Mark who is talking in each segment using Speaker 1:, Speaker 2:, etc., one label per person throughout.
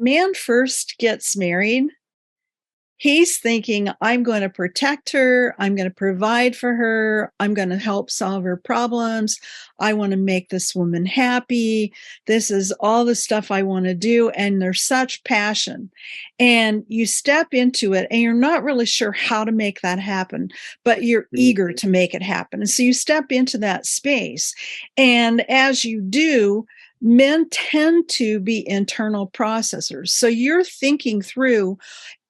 Speaker 1: Man first gets married, he's thinking, I'm going to protect her. I'm going to provide for her. I'm going to help solve her problems. I want to make this woman happy. This is all the stuff I want to do. And there's such passion. And you step into it and you're not really sure how to make that happen, but you're eager to make it happen. And so you step into that space. And as you do, men tend to be internal processors. So you're thinking through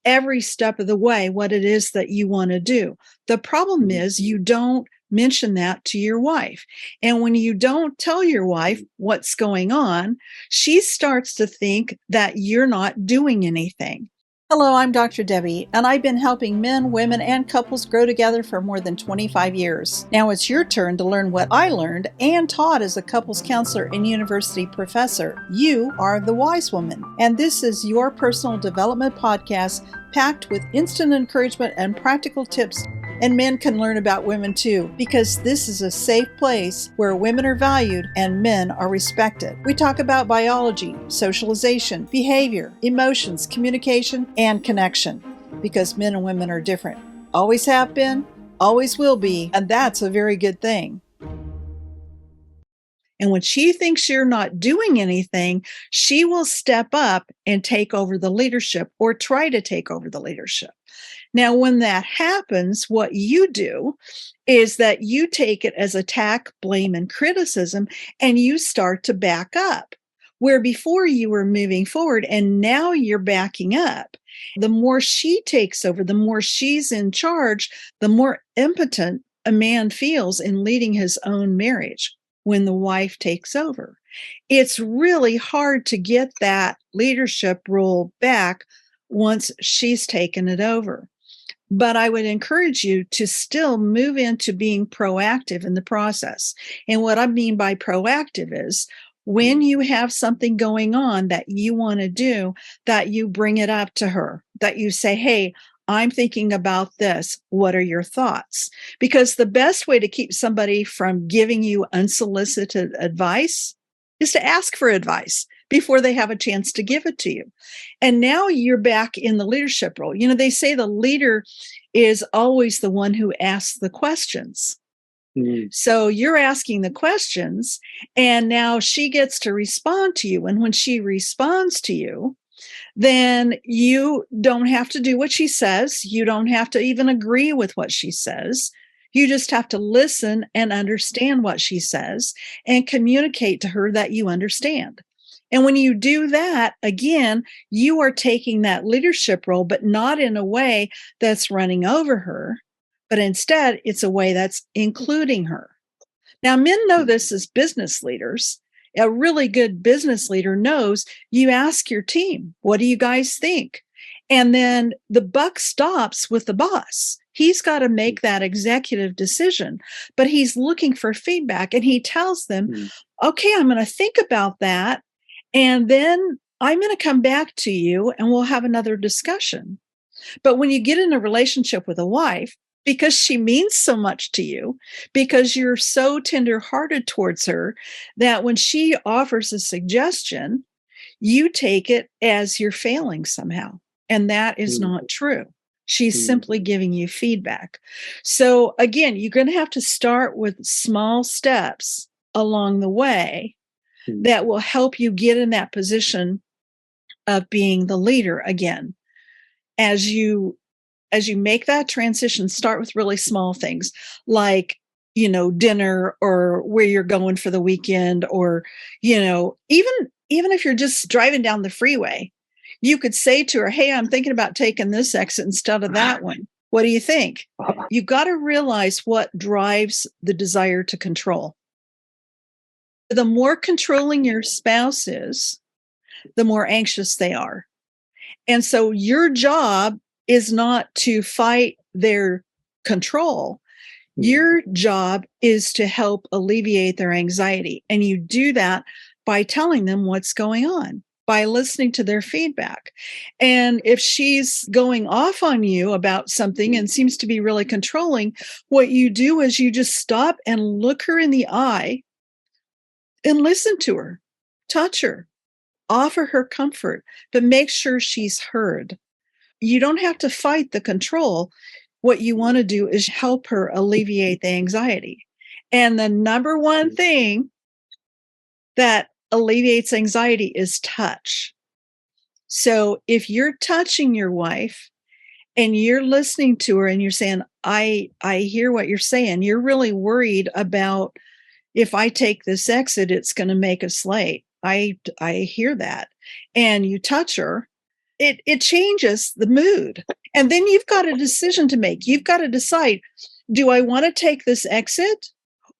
Speaker 1: every step of the way what it is that you want to do. The problem is you don't mention that to your wife. And when you don't tell your wife what's going on, she starts to think that you're not doing anything. Hello, I'm Dr. Debbie, and I've been helping men, women, and couples grow together for more than 25 years. Now it's your turn to learn what I learned and taught as a couples counselor and university professor. You are the wise woman, and this is your personal development podcast packed with instant encouragement and practical tips. And men can learn about women too, because this is a safe place where women are valued and men are respected. We talk about biology, socialization, behavior, emotions, communication, and connection, because men and women are different. Always have been, always will be, and that's a very good thing. And when she thinks you're not doing anything, she will step up and take over the leadership or try to take over the leadership. Now, when that happens, what you do is that you take it as attack, blame, and criticism, and you start to back up. Where before you were moving forward and now you're backing up. The more she takes over, the more she's in charge, the more impotent a man feels in leading his own marriage when the wife takes over. It's really hard to get that leadership role back once she's taken it over. But I would encourage you to still move into being proactive in the process. And what I mean by proactive is when you have something going on that you want to do, that you bring it up to her, that you say, hey, I'm thinking about this. What are your thoughts? Because the best way to keep somebody from giving you unsolicited advice is to ask for advice before they have a chance to give it to you. And now you're back in the leadership role. You know, they say the leader is always the one who asks the questions. So you're asking the questions, and now she gets to respond to you. And when she responds to you, then you don't have to do what she says. You don't have to even agree with what she says. You just have to listen and understand what she says and communicate to her that you understand. And when you do that, again, you are taking that leadership role, but not in a way that's running over her, but instead it's a way that's including her. Now, men know this as business leaders. A really good business leader knows you ask your team, what do you guys think? And then the buck stops with the boss. He's got to make that executive decision, but he's looking for feedback, and he tells them, okay, I'm going to think about that. And then I'm going to come back to you and we'll have another discussion. But when you get in a relationship with a wife, because she means so much to you, because you're so tenderhearted towards her, that when she offers a suggestion, you take it as you're failing somehow. And that is not true. She's simply giving you feedback. So again, you're going to have to start with small steps along the way that will help you get in that position of being the leader again. As you make that transition, start with really small things like, dinner or where you're going for the weekend, or, even if you're just driving down the freeway, you could say to her, hey, I'm thinking about taking this exit instead of that one. What do you think? You've got to realize what drives the desire to control. The more controlling your spouse is, the more anxious they are. And so your job is not to fight their control. Your job is to help alleviate their anxiety. And you do that by telling them what's going on, by listening to their feedback. And if she's going off on you about something and seems to be really controlling, what you do is you just stop and look her in the eye and listen to her, touch her, offer her comfort, but make sure she's heard. You don't have to fight the control. What you want to do is help her alleviate the anxiety. And the number one thing that alleviates anxiety is touch. So if you're touching your wife and you're listening to her and you're saying, I hear what you're saying. You're really worried about if I take this exit, it's going to make us late. I hear that. And you touch her, it changes the mood. And then you've got a decision to make. You've got to decide, do I want to take this exit?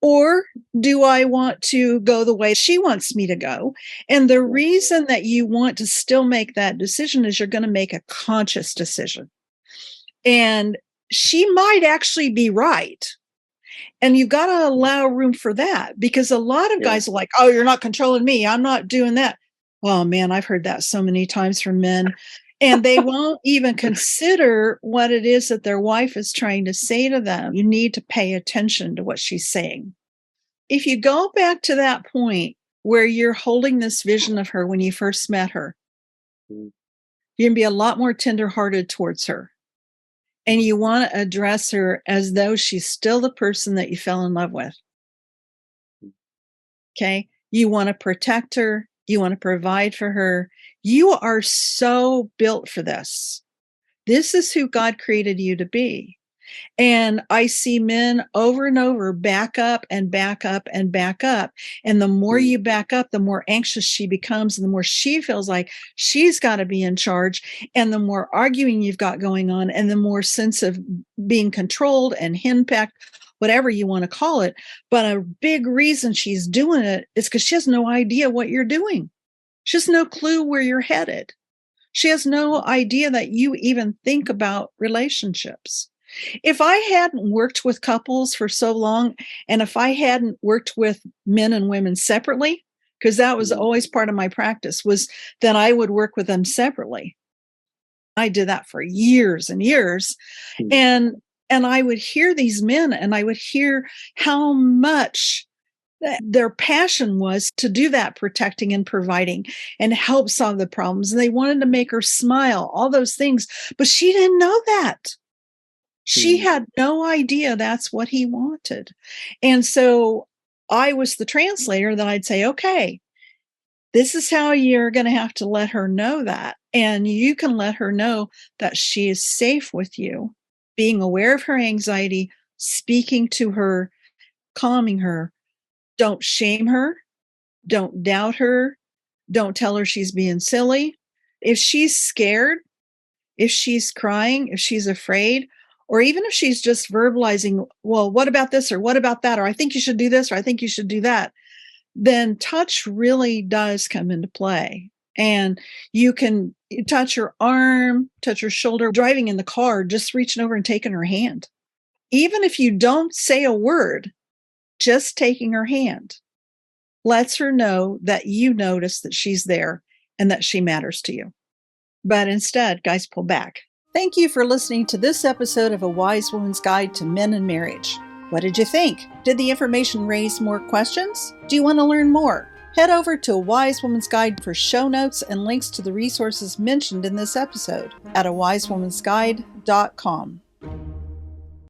Speaker 1: Or do I want to go the way she wants me to go? And the reason that you want to still make that decision is you're going to make a conscious decision. And she might actually be right. And you've got to allow room for that, because a lot of guys are like, oh, you're not controlling me. I'm not doing that. Oh, man, I've heard that so many times from men. And they won't even consider what it is that their wife is trying to say to them. You need to pay attention to what she's saying. If you go back to that point where you're holding this vision of her when you first met her, you're going to be a lot more tenderhearted towards her. And you want to address her as though she's still the person that you fell in love with. Okay? You want to protect her. You want to provide for her. You are so built for this. This is who God created you to be. And I see men over and over back up and back up and back up. And the more you back up, the more anxious she becomes, and the more she feels like she's got to be in charge. And the more arguing you've got going on, and the more sense of being controlled and henpecked, whatever you want to call it. But a big reason she's doing it is because she has no idea what you're doing. She has no clue where you're headed. She has no idea that you even think about relationships. If I hadn't worked with couples for so long, and if I hadn't worked with men and women separately, because that was always part of my practice, was that I would work with them separately. I did that for years and years. And I would hear these men, and I would hear how much their passion was to do that protecting and providing and help solve the problems. And they wanted to make her smile, all those things. But she didn't know that. She had no idea that's what he wanted. And so I was the translator that I'd say, okay, this is how you're going to have to let her know that. And you can let her know that she is safe with you, being aware of her anxiety, speaking to her, calming her. Don't shame her. Don't doubt her. Don't tell her she's being silly. If she's scared, if she's crying, if she's afraid, or even if she's just verbalizing, well, what about this, or what about that, or I think you should do this, or I think you should do that, then touch really does come into play. And you can touch her arm, touch her shoulder, driving in the car, just reaching over and taking her hand. Even if you don't say a word, just taking her hand lets her know that you notice that she's there and that she matters to you. But instead, guys, pull back. Thank you for listening to this episode of A Wise Woman's Guide to Men and Marriage. What did you think? Did the information raise more questions? Do you want to learn more? Head over to A Wise Woman's Guide for show notes and links to the resources mentioned in this episode at awisewomansguide.com.